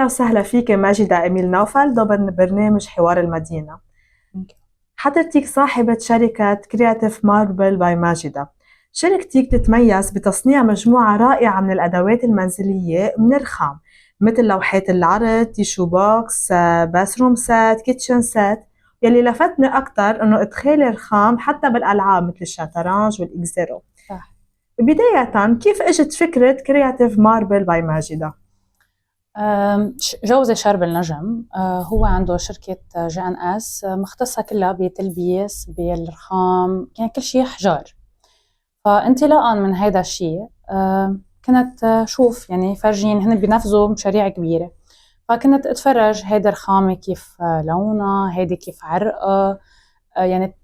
أهلا وسهلا فيك ماجدة إميل نوفل ضمن برنامج حوار المدينة. حضرتك صاحبة شركة كرياتيف ماربل باي ماجدة. شركتك تتميز بتصنيع مجموعة رائعة من الأدوات المنزلية من الخام، مثل لوحات العرض، تيشو بوكس، باثروم سات، كيتشن سات. يلي لفتني أكتر إنه إدخال الخام حتى بالألعاب مثل الشطرنج والإكزيرو. صح. بداية كيف إجت فكرة كرياتيف ماربل باي ماجدة؟ جوزي شرب النجم هو عنده شركة جي ان اس مختصة كلها بتلبيس بالرخام، يعني كل شيء حجار. فانطلاقا من هيدا الشيء كنت شوف يعني فرجين هن بينفذوا مشاريع كبيرة، فكنت اتفرج هيدا الرخامة كيف لونها، هيدي كيف عرقها، يعني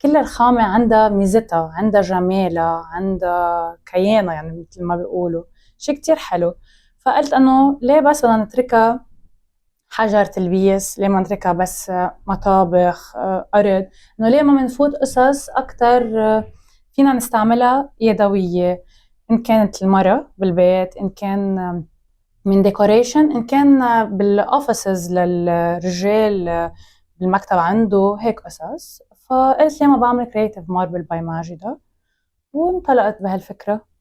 كل رخامة عندها ميزتها، عندها جمالها، عندها كيانها، يعني مثل ما بيقولوا شيء كتير حلو. فقلت انه ليه بس بدنا نتركها حجر تلبيس، ليه ما نتركها بس مطابخ ارض، انه ليه ما بنفوت قصص اكتر فينا نستعملها يدوية، ان كانت المرة بالبيت، ان كان من ديكوريشن، ان كان بالاوفيسز للرجال بالمكتب عنده هيك قصص. فقلت ليه ما بعمل كرياتيف ماربل باي ماجدة، وانطلقت بهالفكرة.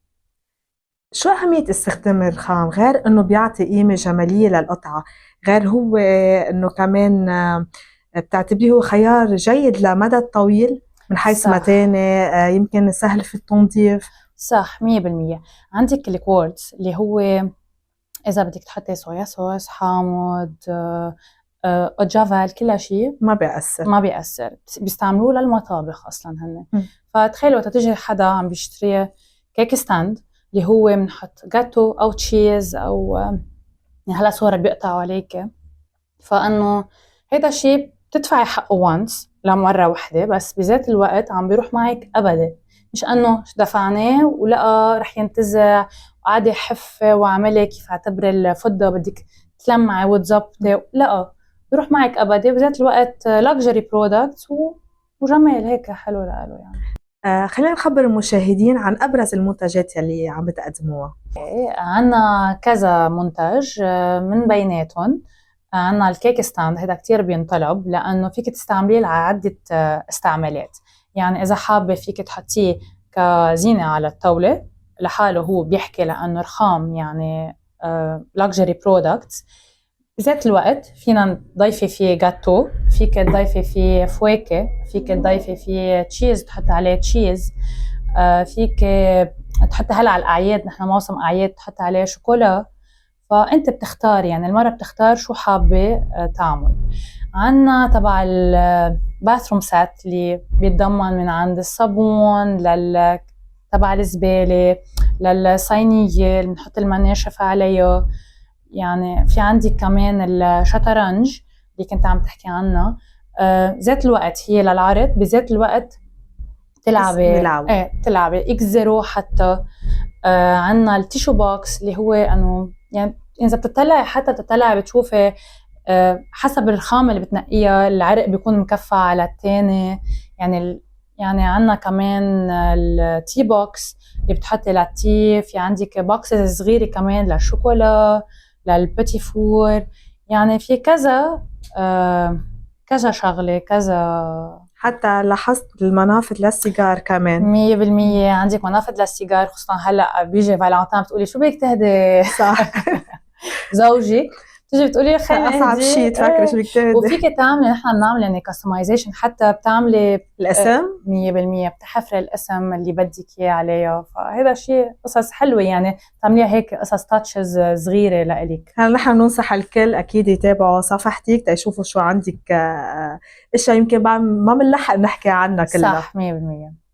شو أهمية استخدام الرخام غير إنه بيعطي قيمة جمالية للقطعة، غير هو إنه كمان بتعتبريه هو خيار جيد لمدى الطويل من حيث متانة، يمكن سهل في التنظيف؟ صح 100%. عندك الكوارتز اللي هو إذا بدك تحطي صويا صوص، حامض، جافل، كل شيء ما بيأثر بيستعملوه للمطابخ أصلا هن. فتخيلوا تتجي حدا عم بيشتري كيك ستاند اللي هو بنحط جاتو أو تشيز أو يعني هلا صورة بيقطعوا عليك، فأنه هيدا الشيء بتدفعي حقه وانس لمرة واحدة، بس بذات الوقت عم بيروح معك أبدا، مش أنه دفعناه ولقى رح ينتزع وقعد يحف وعملي كيف اعتبر الفضة بدك تلمعي وتزبطي، لا بيروح معك أبدا. بذات الوقت luxury products وجمال هيك حلو لقاله يعني. خلينا نخبر المشاهدين عن أبرز المنتجات يلي عم بتقدموها. عنا كذا منتج، من بيناتهم عنا الكيك ستاند. هذا كتير بينطلب لأنه فيك تستعمليه لعدة استعمالات. يعني إذا حابة فيك تحطيه كزينة على الطاولة لحاله، هو بيحكي لأنه رخام يعني luxury products. بذات الوقت فينا نضيفي فيه جاتو، فيك تضيفي فيه فواكه، فيك تضيفي فيه تشيز تحط عليه تشيز، فيك تحط هلا على الأعياد، نحن موسم أعياد، تحط عليه شوكولا. فأنت بتختار، يعني المرة بتختار شو حابة تعمل. عنا تبع الباثروم سات اللي بيتضمن من عند الصابون تبع الزبالة للصينية اللي بنحط المناشف عليها. يعني في عندي كمان الشطرنج اللي كنت عم تحكي عنها، ذات الوقت هي للعرض، بذات الوقت تلعبي إكزيرو حتى. عنا التيشو بوكس اللي هو أنه يعني إذا بتطلعي حتى تطلعي بتشوفي حسب الرخامة اللي بتنقيها العرق بيكون مكفى على التاني. يعني عنا كمان التي بوكس اللي بتحطي للتي، في عندك بوكسز صغيرة كمان للشوكولا، للبتي فور. يعني في كذا شغلة، كذا. حتى لاحظت المنافذ للسيجار كمان. 100% عندك منافذ للسيجار، خصوصا هلا بيجي فالنتين بتقولي شو بدك تهدي صح. زوجك بتيجي بتقولي خليني اصعب شيء تفكري شو بدك تهدي. وفيك تعملي، نحن بنعمل يعني كاستمايزيشن، حتى بتعملي الاسم 100% بتحفري الاسم اللي بدك اياه عليها. فهذا شيء قصص حلوه، يعني تعمليها هيك قصص تاتشز صغيره لإلك. هلا نحن بننصح الكل اكيد يتابعوا صفحتك تيشوفوا شو عندك اشياء يمكن ما بنلحق نحكي عنها كلها. صح 100%.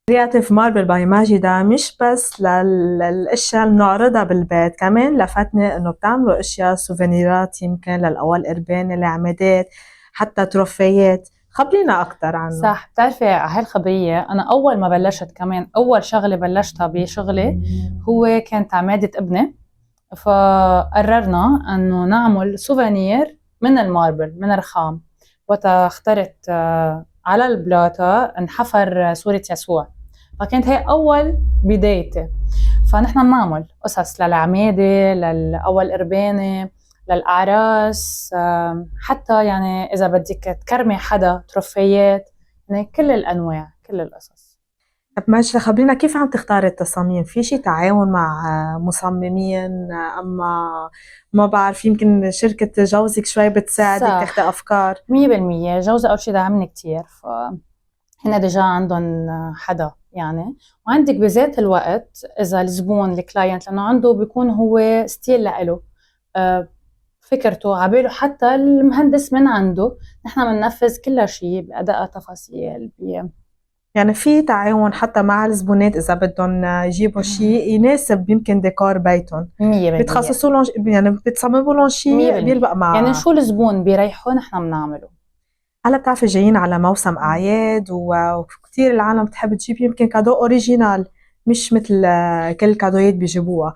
كرياتيف ماربل باي ماجدة مش بس للاشياء اللي بنعرضها بالبيت، كمان لفتني انه بتعملوا اشياء سوفينيرات، يمكن للاول اربان، العمادات، حتى تروفيات. خبرينا اكثر عنه. صح. بتعرفي هالخبرية، انا اول ما بلشت كمان اول شغله بلشتها بشغلي هو كانت عمادة ابني. فقررنا انه نعمل سوفينير من الماربل، من الرخام. وقتها اخترت على البلاطة انحفر صورة يسوع، فكانت هي أول بدايتي. فنحن بنعمل قصص للعمادة، للأول إربانة، للأعراس، حتى يعني إذا بدك تكرمي حدا تروفيات، يعني كل الأنواع كل القصص. طب ماجدة خبرينا كيف عم تختاري التصاميم؟ في شي تعاون مع مصممين أما ما بعرف يمكن شركة جوزك شوي بتساعدك تاخدي أفكار؟ 100% جوزي أول شي دعمني كتير، فهن ديجا عندهم حدا يعني، وعندك بذات الوقت إذا الزبون الكلاينت لأنه عنده بيكون هو ستيل لإله فكرته عباله، حتى المهندس من عنده نحن بننفذ كل شيء بأدق تفاصيل يعني في تعاون حتى مع الزبونات إذا بدهم يجيبوا شيء يناسب يمكن ديكور بيتهم، 100% بتخصصوا لهم يعني بتصمموا لهم شيء بيلبق مع يعني شو الزبون بيريحه نحن بنعمله. هلا بتعرفي جايين على موسم أعياد وكتير العالم بتحب تجيب يمكن كادو أوريجينال مش مثل كل الكادويات بيجيبوها.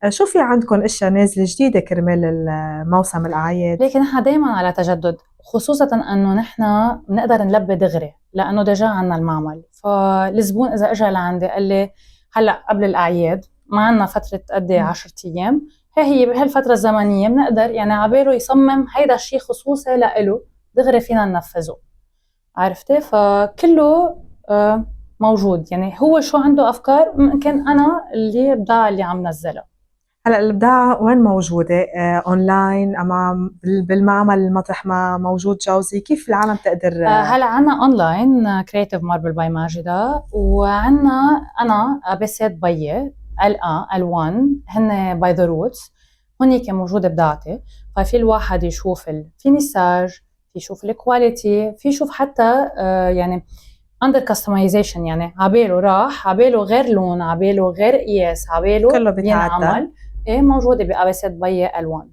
شو في عندكم اشياء نازله جديده كرمال موسم الاعياد؟ لكن نحن دائما على تجدد، خصوصا انه نحن بنقدر نلبي دغري لانه ديجا عنا المعمل. فالزبون اذا اجى لعندي قال لي هلا قبل الاعياد ما عنا فتره قد 10 ايام، هي بهالفتره الزمنيه بنقدر يعني عباله يصمم هيدا الشيء خصوصي لإله دغري فينا ننفذه، عرفتي؟ فكله موجود، يعني هو شو عنده افكار ممكن انا اللي البضاعه اللي عم نزلها. هلا الابداع وين موجوده؟ اونلاين اما بالمعمل مطرح ما موجود جوزي؟ كيف العالم تقدر هلا عنا اونلاين كرياتيف ماربل باي ماجدة، وعنا انا ابسات بيي ال1 هن باي ذا روتس، هونيك موجوده بضاعتي. ففي الواحد يشوف الفينيساج، في يشوف الكواليتي، في يشوف حتى يعني اندر كاستمايزيشن، يعني عباله راح عباله غير لون، عباله غير قياس، عباله كله بيتعدل. ينعمل. ايه موجوده بابسات بيي ال1.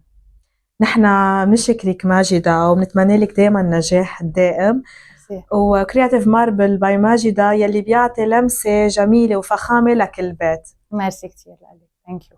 نحن بنشكرك ماجدة وبنتمنى لك دائما النجاح الدائم. وكرياتيف ماربل باي ماجدة يلي بيعطي لمسة جميلة وفخامة لكل بيت. ميرسي كتير لك. ثانك يو.